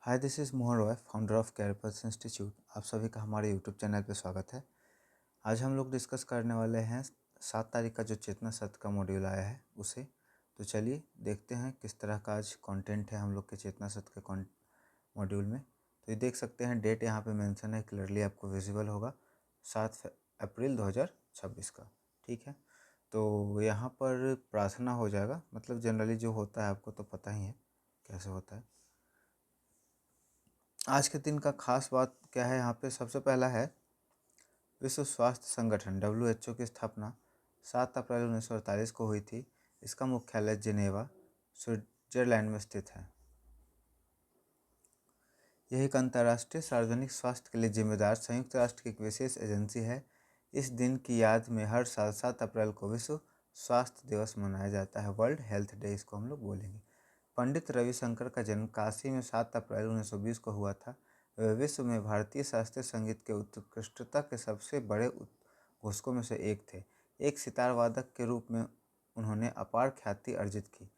Hi, this is Mohan Roy, founder of Caripus institute. आप सभी का हमारे यूट्यूब चैनल पे स्वागत है। आज हम लोग डिस्कस करने वाले हैं 7 तारीख का जो चेतना सत्र का मॉड्यूल आया है उसे। तो चलिए देखते हैं किस तरह का आज कंटेंट है हम लोग के चेतना सत्र के मॉड्यूल में। तो ये देख सकते हैं, डेट यहाँ पे मेंशन है, क्लियरली आपको विजिबल होगा, 7 अप्रैल 2026 का। ठीक है, तो यहाँ पर प्रार्थना हो जाएगा। मतलब जनरली जो होता है आपको तो पता ही है कैसे होता है। आज के दिन का खास बात क्या है, यहाँ पे सबसे पहला है विश्व स्वास्थ्य संगठन WHO की स्थापना 7 अप्रैल 1948 को हुई थी। इसका मुख्यालय जिनेवा, स्विट्जरलैंड में स्थित है। यह एक अंतर्राष्ट्रीय सार्वजनिक स्वास्थ्य के लिए जिम्मेदार संयुक्त राष्ट्र की एक विशेष एजेंसी है। इस दिन की याद में हर साल 7 अप्रैल को विश्व स्वास्थ्य दिवस मनाया जाता है। वर्ल्ड हेल्थ डे इसको हम लोग बोलेंगे। पंडित रविशंकर का जन्म काशी में 7 अप्रैल 1920 को हुआ था। वे विश्व में भारतीय शास्त्रीय संगीत के उत्कृष्टता के सबसे बड़े घोषकों में से एक थे। एक सितार वादक के रूप में उन्होंने अपार ख्याति अर्जित की।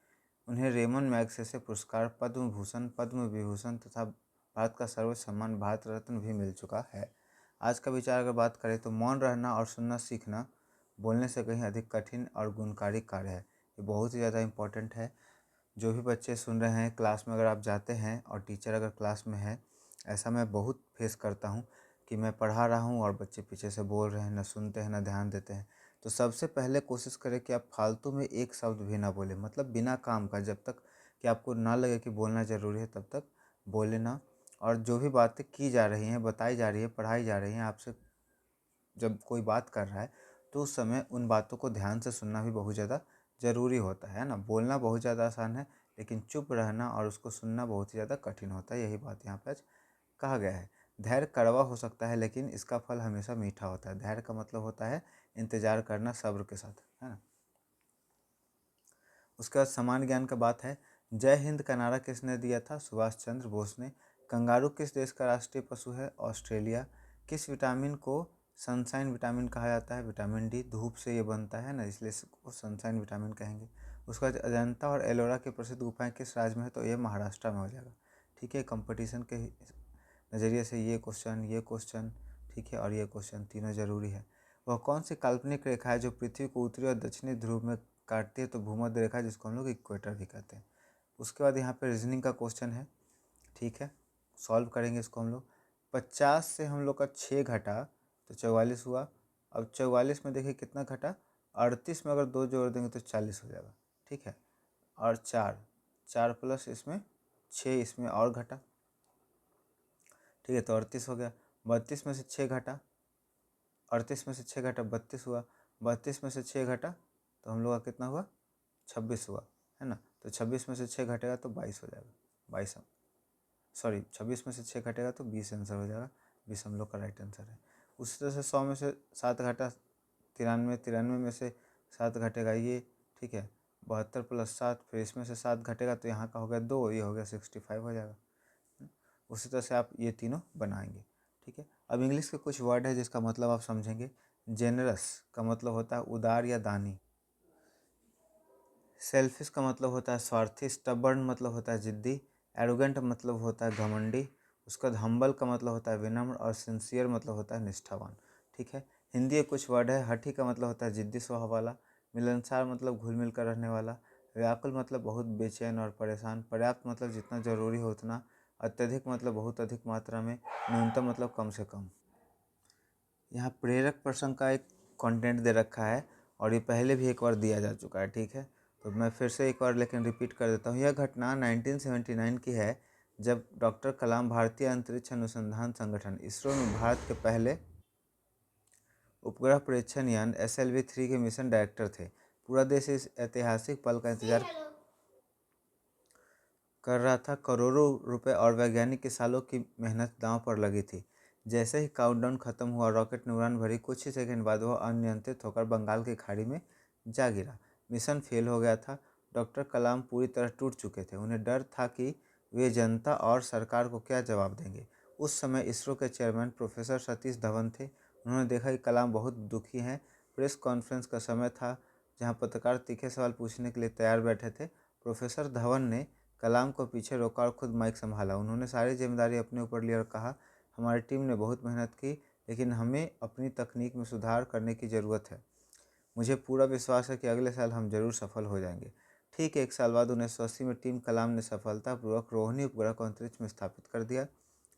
उन्हें रेमन मैगसेसे पुरस्कार, पद्म भूषण, पद्म विभूषण तथा भारत का सर्वोच्च सम्मान भारत रत्न भी मिल चुका है। आज का विचार अगर बात करें तो मौन रहना और सुनना सीखना बोलने से कहीं अधिक कठिन और गुणकारी कार्य है। ये बहुत ही ज़्यादा इम्पोर्टेंट है। जो भी बच्चे सुन रहे हैं, क्लास में अगर आप जाते हैं और टीचर अगर क्लास में है, ऐसा मैं बहुत फेस करता हूँ कि मैं पढ़ा रहा हूँ और बच्चे पीछे से बोल रहे हैं, ना सुनते हैं ना ध्यान देते हैं। तो सबसे पहले कोशिश करें कि आप फालतू में एक शब्द भी ना बोलें, मतलब बिना काम का। जब तक कि आपको ना लगे कि बोलना ज़रूरी है तब तक बोले ना। और जो भी बातें की जा रही हैं, बताई जा रही है, पढ़ाई जा रही हैं, आपसे जब कोई बात कर रहा है तो उस समय उन बातों को ध्यान से सुनना भी बहुत ज़्यादा ज़रूरी होता है ना। बोलना बहुत ज़्यादा आसान है, लेकिन चुप रहना और उसको सुनना बहुत ही ज़्यादा कठिन होता है। यही बात यहाँ पे आज कहा गया है। धैर्य कड़वा हो सकता है लेकिन इसका फल हमेशा मीठा होता है। धैर्य का मतलब होता है इंतजार करना सब्र के साथ, है ना। उसके बाद समान ज्ञान का बात है। जय हिंद का नारा किसने दिया था? सुभाष चंद्र बोस ने। कंगारू किस देश का राष्ट्रीय पशु है? ऑस्ट्रेलिया। किस विटामिन को सनशाइन विटामिन कहा जाता है? Vitamin D. धूप से ये बनता है ना, इसलिए इसको सनशाइन विटामिन कहेंगे। उसके बाद अजंता और एलोरा की प्रसिद्ध गुफाएं किस राज्य में है? तो ये महाराष्ट्र में हो जाएगा। ठीक है, कंपटीशन के नज़रिए से ये क्वेश्चन ठीक है, और ये क्वेश्चन तीनों जरूरी है। वह कौन सी काल्पनिक रेखा है जो पृथ्वी को उत्तरी और दक्षिणी ध्रुव में काटती है? तो भूमध्य रेखा, जिसको हम लोग इक्वेटर भी कहते हैं। उसके बाद यहाँ पे रीजनिंग का क्वेश्चन है। ठीक है, सॉल्व करेंगे इसको हम लोग। 50 से हम लोग का 6 घटा तो 44 हुआ। अब 44 में देखिए कितना घटा, 38 में अगर 2 जोड़ देंगे तो 40 हो जाएगा। ठीक है, और 4 प्लस इसमें 6 इसमें और घटा। ठीक है, तो 38 हो गया। 32 में से 6 घटा, 38 में से 6 घटा 32 हुआ। 32 में से 6 घटा तो हम लोग का कितना हुआ? 26 हुआ, है ना। तो 26 में से 6 घटेगा तो 22 हो जाएगा। 22, सॉरी, 26 में से 6 घटेगा तो 20 आंसर हो जाएगा। 20 हम लोग का राइट आंसर है। उसी तरह से 100 में से 7 घटा 93, 93 में से 7 घटेगा ये। ठीक है, 72 प्लस 7, फिर इसमें से 7 घटेगा तो यहाँ का हो गया 2, ये हो गया 65 हो जाएगा। उसी तरह से आप ये तीनों बनाएंगे। ठीक है, अब इंग्लिश के कुछ वर्ड है जिसका मतलब आप समझेंगे। जेनरस का मतलब होता है उदार या दानी। सेल्फिश का मतलब होता है स्वार्थी। स्टबर्न मतलब होता है जिद्दी। एरोगेंट मतलब होता है घमंडी। उसका बाद हम्बल का मतलब होता है विनम्र। और सिंसियर मतलब होता है निष्ठावान। ठीक है, हिंदी के कुछ वर्ड है। हठी का मतलब होता है जिद्दी स्वभाव वाला। मिलनसार मतलब घुल मिल कर रहने वाला। व्याकुल मतलब बहुत बेचैन और परेशान। पर्याप्त मतलब जितना जरूरी हो उतना। अत्यधिक मतलब बहुत अधिक मात्रा में। न्यूनतम मतलब कम से कम। यहाँ प्रेरक प्रसंग का एक कंटेंट दे रखा है और ये पहले भी एक बार दिया जा चुका है। ठीक है, तो मैं फिर से एक बार लेकिन रिपीट कर देता हूँ। यह घटना 1979 की है, जब डॉक्टर कलाम भारतीय अंतरिक्ष अनुसंधान संगठन इसरो में भारत के पहले उपग्रह परीक्षण यान SLV-3 के मिशन डायरेक्टर थे। पूरा देश इस ऐतिहासिक पल का इंतजार कर रहा था। करोड़ों रुपए और वैज्ञानिक के सालों की मेहनत दांव पर लगी थी। जैसे ही काउंटडाउन खत्म हुआ, रॉकेट ने उड़ान भरी। कुछ ही सेकंड बाद वह अनियंत्रित होकर बंगाल की खाड़ी में जा गिरा। मिशन फेल हो गया था। डॉक्टर कलाम पूरी तरह टूट चुके थे। उन्हें डर था कि वे जनता और सरकार को क्या जवाब देंगे। उस समय इसरो के चेयरमैन प्रोफेसर सतीश धवन थे। उन्होंने देखा कि कलाम बहुत दुखी हैं। प्रेस कॉन्फ्रेंस का समय था, जहाँ पत्रकार तीखे सवाल पूछने के लिए तैयार बैठे थे। प्रोफेसर धवन ने कलाम को पीछे रोका और खुद माइक संभाला। उन्होंने सारी जिम्मेदारी अपने ऊपर ली और कहा, हमारी टीम ने बहुत मेहनत की, लेकिन हमें अपनी तकनीक में सुधार करने की ज़रूरत है। मुझे पूरा विश्वास है कि अगले साल हम जरूर सफल हो जाएंगे। ठीक 1 साल बाद 1980 में टीम कलाम ने सफलतापूर्वक रोहिणी उपग्रह को अंतरिक्ष में स्थापित कर दिया।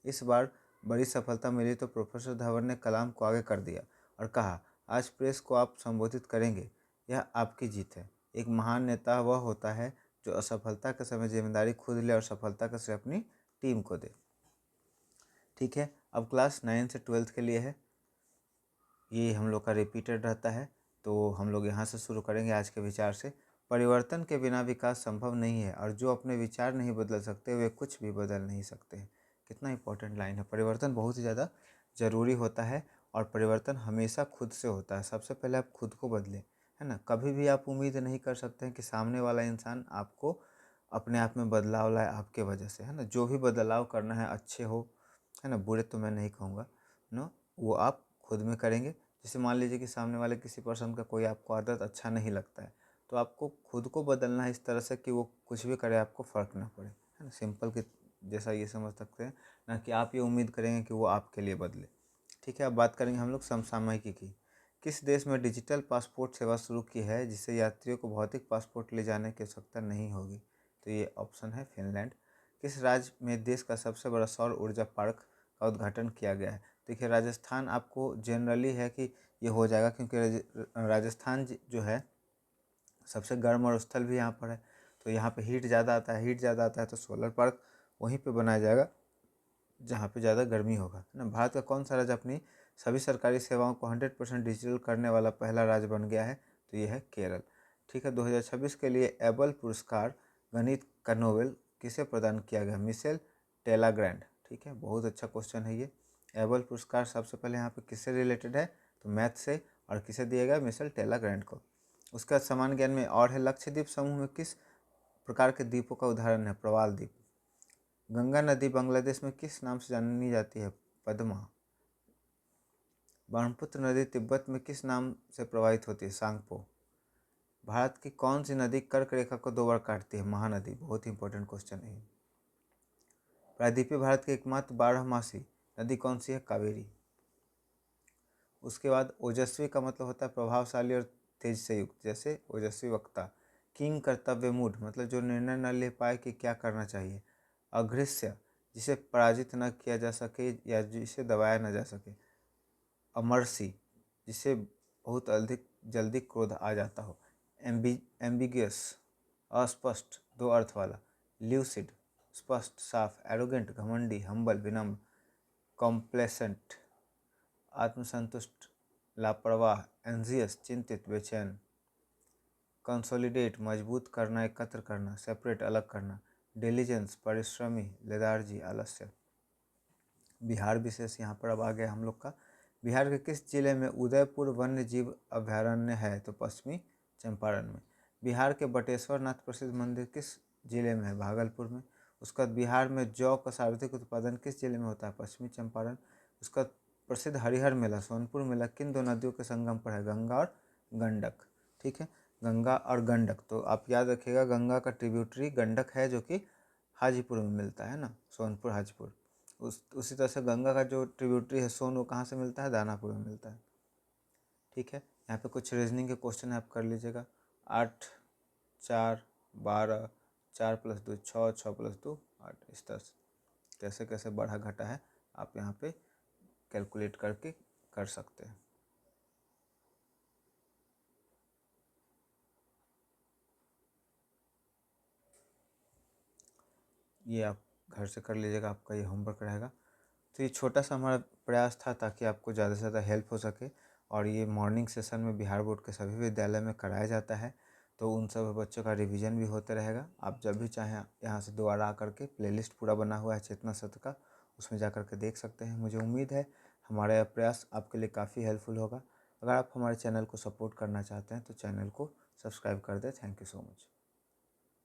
इस बार बड़ी सफलता मिली तो प्रोफेसर धवन ने कलाम को आगे कर दिया और कहा, आज प्रेस को आप संबोधित करेंगे, यह आपकी जीत है। एक महान नेता वह होता है जो असफलता के समय जिम्मेदारी खुद ले और सफलता का श्रेय अपनी टीम को दे। ठीक है, अब क्लास 9 से 12 के लिए है, ये हम लोग का रिपीटेड रहता है। तो हम लोग यहाँ से शुरू करेंगे आज के विचार से। परिवर्तन के बिना विकास संभव नहीं है और जो अपने विचार नहीं बदल सकते वे कुछ भी बदल नहीं सकते हैं। कितना इंपॉर्टेंट लाइन है। परिवर्तन बहुत ही ज़्यादा ज़रूरी होता है और परिवर्तन हमेशा खुद से होता है। सबसे पहले आप खुद को बदलें, है ना। कभी भी आप उम्मीद नहीं कर सकते हैं कि सामने वाला इंसान आपको अपने आप में बदलाव लाए आपके वजह से, है ना। जो भी बदलाव करना है, अच्छे हो, है ना, बुरे तो मैं नहीं कहूँगा, नो, वो आप खुद में करेंगे। जैसे मान लीजिए कि सामने वाले किसी पर्सन का कोई आपको आदत अच्छा नहीं लगता है, तो आपको खुद को बदलना है इस तरह से कि वो कुछ भी करे आपको फ़र्क ना पड़े, है ना। सिंपल कि जैसा ये समझ सकते हैं, ना कि आप ये उम्मीद करेंगे कि वो आपके लिए बदले। ठीक है, अब बात करेंगे हम लोग समसामयिकी की। किस देश में डिजिटल पासपोर्ट सेवा शुरू की है जिससे यात्रियों को भौतिक पासपोर्ट ले जाने की आवश्यकता नहीं होगी? तो ये ऑप्शन है फिनलैंड। किस राज्य में देश का सबसे बड़ा सौर ऊर्जा पार्क का उद्घाटन किया गया है? देखिए, राजस्थान आपको जनरली है कि ये हो जाएगा, क्योंकि राजस्थान जो है सबसे गर्म और स्थल भी यहाँ पर है, तो यहाँ पे हीट ज़्यादा आता है, तो सोलर पार्क वहीं पे बनाया जाएगा जहाँ पे ज़्यादा गर्मी होगा, है ना। भारत का कौन सा राज्य अपनी सभी सरकारी सेवाओं को 100% डिजिटल करने वाला पहला राज्य बन गया है? तो ये है केरल। ठीक है, 2026 के लिए एबल पुरस्कार गणित का नोबेल किसे प्रदान किया गया? मिशेल टेलाग्रैंड। ठीक है, बहुत अच्छा क्वेश्चन है ये। एबल पुरस्कार सबसे पहले यहाँ पे किससे रिलेटेड है? तो मैथ से, और किसे दिया गया? मिशेल टेलाग्रैंड को। उसका समान ज्ञान में और है, लक्षद्वीप समूह में किस प्रकार के द्वीपों का उदाहरण है? प्रवाल द्वीप। गंगा नदी बांग्लादेश में किस नाम से जानी जाती है? पद्मा। ब्रह्मपुत्र नदी तिब्बत में किस नाम से प्रवाहित होती है? सांगपो। भारत की कौन सी नदी कर्क रेखा को 2 बार काटती है? महानदी। बहुत ही इंपॉर्टेंट क्वेश्चन है। प्रायद्वीपीय भारत की एकमात्र बारहमासी नदी कौन सी है? कावेरी। उसके बाद ओजस्वी का मतलब होता है प्रभावशाली और तेज से युक्त, जैसे ओजस्वी वक्ता। किंग कर्तव्य मूढ़, मतलब जो निर्णय न ले पाए कि क्या करना चाहिए। अघृष्य, जिसे पराजित न किया जा सके या जिसे दबाया न जा सके। अमरसी, जिसे बहुत अधिक जल्दी क्रोध आ जाता हो। एम्बिगियस, अस्पष्ट, 2 अर्थ वाला। ल्यूसिड, स्पष्ट, साफ। एरोगेंट, घमंडी, हम्बल, विनम्र। कॉम्प्लेसेंट, आत्मसंतुष्ट, लापरवाह। एंजियस, चिंतित, बेचैन। कंसोलिडेट, मजबूत करना, एकत्र करना। सेपरेट, अलग करना। डिलीजेंस, परिश्रमी। लेदार्जी, आलस्य। बिहार विशेष यहाँ पर अब आ गया हम लोग का। बिहार के किस जिले में उदयपुर वन्य जीव अभयारण्य है? तो पश्चिमी चंपारण में। बिहार के बटेश्वर नाथ प्रसिद्ध मंदिर किस जिले में है? भागलपुर में। उसका बाद बिहार में जौ का सर्वाधिक उत्पादन किस जिले में होता है? पश्चिमी चंपारण। उसका प्रसिद्ध हरिहर मेला, सोनपुर मेला किन 2 नदियों के संगम पर है? गंगा और गंडक। ठीक है, गंगा और गंडक, तो आप याद रखिएगा, गंगा का ट्रिब्यूटरी गंडक है जो कि हाजीपुर में मिलता है ना, सोनपुर हाजीपुर। उसी तरह से गंगा का जो ट्रिब्यूटरी है सोन, वो कहाँ से मिलता है? दानापुर में मिलता है। ठीक है, यहाँ पे कुछ रीजनिंग के क्वेश्चन आप कर लीजिएगा। 8, 4, 12, 4 + 2 6, 6 + 2 8, इस तरह से कैसे कैसे बढ़ा घटा है आप यहाँ पे कैलकुलेट करके कर सकते हैं। ये आप घर से कर लीजिएगा, आपका ये होमवर्क रहेगा। तो ये छोटा सा हमारा प्रयास था ताकि आपको ज़्यादा से ज़्यादा हेल्प हो सके, और ये मॉर्निंग सेशन में बिहार बोर्ड के सभी विद्यालय में कराया जाता है, तो उन सब बच्चों का रिवीजन भी होते रहेगा। आप जब भी चाहें यहाँ से दोबारा आकर के प्लेलिस्ट पूरा बना हुआ है चेतना सत्र का, उसमें जा कर के देख सकते हैं। मुझे उम्मीद है हमारा यह प्रयास आपके लिए काफ़ी हेल्पफुल होगा। अगर आप हमारे चैनल को सपोर्ट करना चाहते हैं तो चैनल को सब्सक्राइब कर दें। Thank you so much.